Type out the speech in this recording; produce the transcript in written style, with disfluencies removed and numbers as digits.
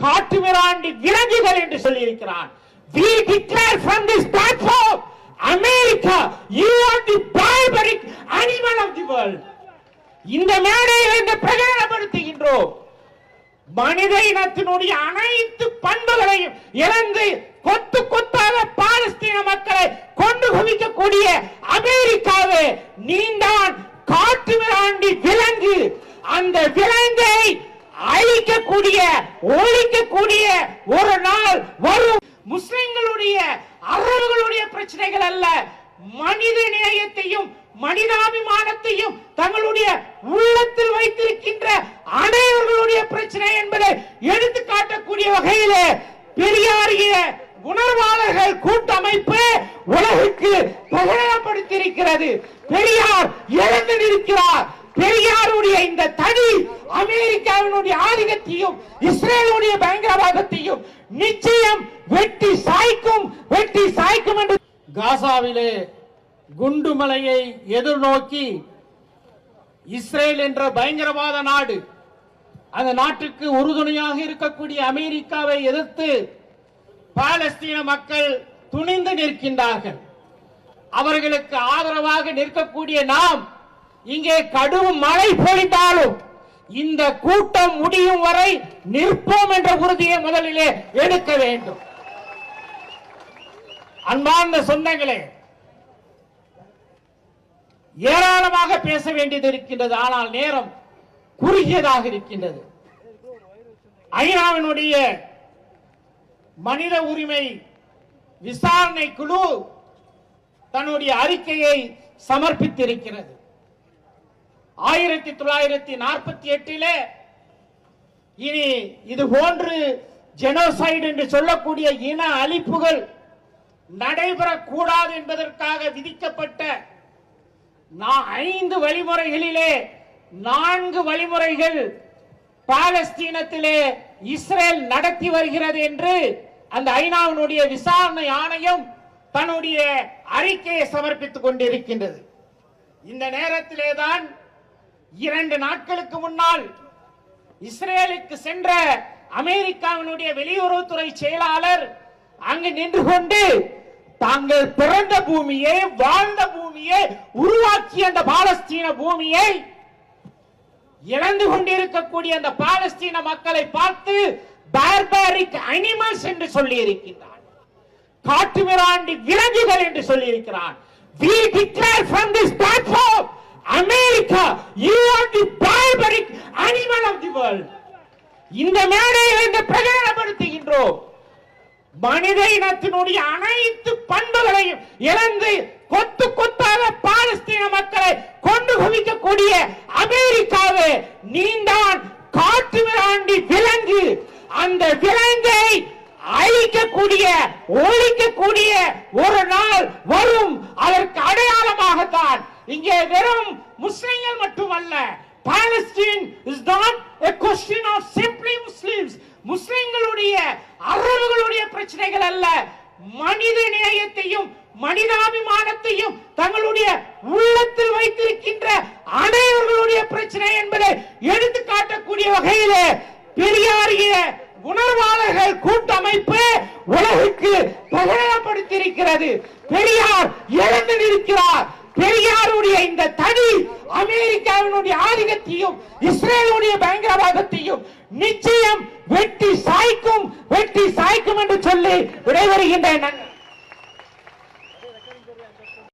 காட்டுமிராண்டி விலங்குகள் என்று சொல்லி இருக்கிறான். We declare from this platform, America, you are the barbaric animal of the world. இந்த மேடையில் இந்த பிரகடனப்படுத்துகின்றோம். மனித இனத்தினுடைய அனைத்து பண்புகளையும் இழந்து கொத்து கொத்தாக பாலஸ்தீன மக்களை கொண்டு குவிக்கக்கூடிய அமெரிக்காவே, நீந்தான் காட்டுமிராண்டி விலங்கு. அந்த விலங்கை அழிக்கக்கூடிய ஒழிக்கக்கூடிய ஒரு நாள் வரும். முஸ்லிம்களுடைய அரபுகளுடைய பிரச்சனைகள் அல்ல, மனித நேயத்தையும் மனிதாபிமானத்தையும் தங்களுடைய உள்ளத்தில் வைத்திருக்கின்ற அனைவர்களுடைய பிரச்சனை என்பதை எடுத்து காட்டக்கூடிய வகையிலே பெரியாரிய உணர்வாளர்கள் கூட்டமைப்பு உலகுக்கு பிரகடனப்படுத்தியிருக்கிறது. பெரியார் எழுந்து நிற்கிறார். பெரியாருடைய இந்த தனி அமெரிக்காவினுடைய ஆதிக்கத்தையும் இஸ்ரேலுடைய பயங்கரவாதத்தையும் நிச்சயம் வெட்டி சாய்க்கும் என்று காசாவிலே குண்டுமலையை எதிர்நோக்கி இஸ்ரேல் என்ற பயங்கரவாத நாடு, அந்த நாட்டுக்கு உறுதுணையாக இருக்கக்கூடிய அமெரிக்காவை எதிர்த்து பாலஸ்தீன மக்கள் துணிந்து நிற்கின்றார்கள். அவர்களுக்கு ஆதரவாக நிற்கக்கூடிய நாம் இங்கே கடும் மழை பொழிந்தாலும் இந்த கூட்டம் முடியும் வரை நிற்போம் என்ற உறுதியை முதலிலே எடுக்க வேண்டும். அன்பார்ந்த சொந்தங்களே, ஏராளமாக பேச வேண்டியது இருக்கின்றது. ஆனால் நேரம் குறுகியதாக இருக்கின்றது. ஐநாவினுடைய மனித உரிமை விசாரணை குழு தன்னுடைய அறிக்கையை சமர்ப்பித்திருக்கிறது. 1948 இனி இது போன்று ஜெனோசைடு என்று சொல்லக்கூடிய இன அழிப்புகள் நடைபெறக்கூடாது என்பதற்காக விதிக்கப்பட்ட 5 வழிமுறைகளிலே 4 வழிமுறைகள் பாலஸ்தீனத்திலே இஸ்ரேல் நடத்தி வருகிறது என்று அந்த ஐநாவினுடைய விசாரணை ஆணையம் தன்னுடைய அறிக்கையை சமர்ப்பித்துக் கொண்டிருக்கின்றது. இந்த நேரத்திலே தான் 2 நாட்களுக்கு முன்னால் இஸ்ரேலுக்கு சென்ற அமெரிக்காவினுடைய வெளியுறவுத்துறை செயலாளர் அங்கு நின்று கொண்டு தாங்கள் பிறந்த பூமியை, வாழ்ந்த பூமியை, உருவாக்கிய அந்த பாலஸ்தீன பூமியை இழந்து கொண்டிருக்கக்கூடிய அந்த பாலஸ்தீன மக்களை பார்த்து பார்பாரிக் அனிமல்ஸ் என்று சொல்லி இருக்கின்றார். காட்டுமிராண்டி விலங்குகள் என்று சொல்லி இருக்கிறார். We declare from this platform, America, you are the barbaric animal of the world. இந்த மேடையில் இந்த பிரகடனப்படுத்துகின்றோம். மனித இனத்தினுடைய அனைத்து பண்புகளையும் இழந்து கொத்து கொத்தாக பாலஸ்தீன மக்களை கொண்டு குவிக்கக்கூடிய அமெரிக்காவே, நீந்தான் காட்டுமிராண்டி விலங்கு. அந்த விலங்கை அழிக்கக்கூடிய ஒழிக்கக்கூடிய ஒரு நாள் வரும். அதற்கு அடையாளமாகத்தான் இங்கே வெறும் முஸ்லிம்கள் மட்டுமல்ல, Palestine is not a question of simply Muslims. முஸ்லிம்களுடைய அரபுகளுடைய பிரச்சனைகள் அல்ல, மனித நேயத்தையும் மனிதாபிமானத்தையும் தங்களுடைய உள்ளத்தில் வைத்திருக்கின்ற அனைவர்களுடைய பிரச்சனை என்பதை எடுத்து காட்டக்கூடிய வகையிலே பெரியாரிய உணர்வாளர்கள் கூட்டமைப்பு உலகுக்கு பிரகடனப்படுத்தியிருக்கிறது. பெரியார் எழுந்து நிற்கிறார். பெரியாருடைய இந்த தனி அமெரிக்காவினுடைய ஆதிக்கத்தையும் இஸ்ரேலுடைய பயங்கரவாதத்தையும் நிச்சயம் வெட்டி சாய்க்கும் என்று சொல்லி விடைபெறுகின்றன.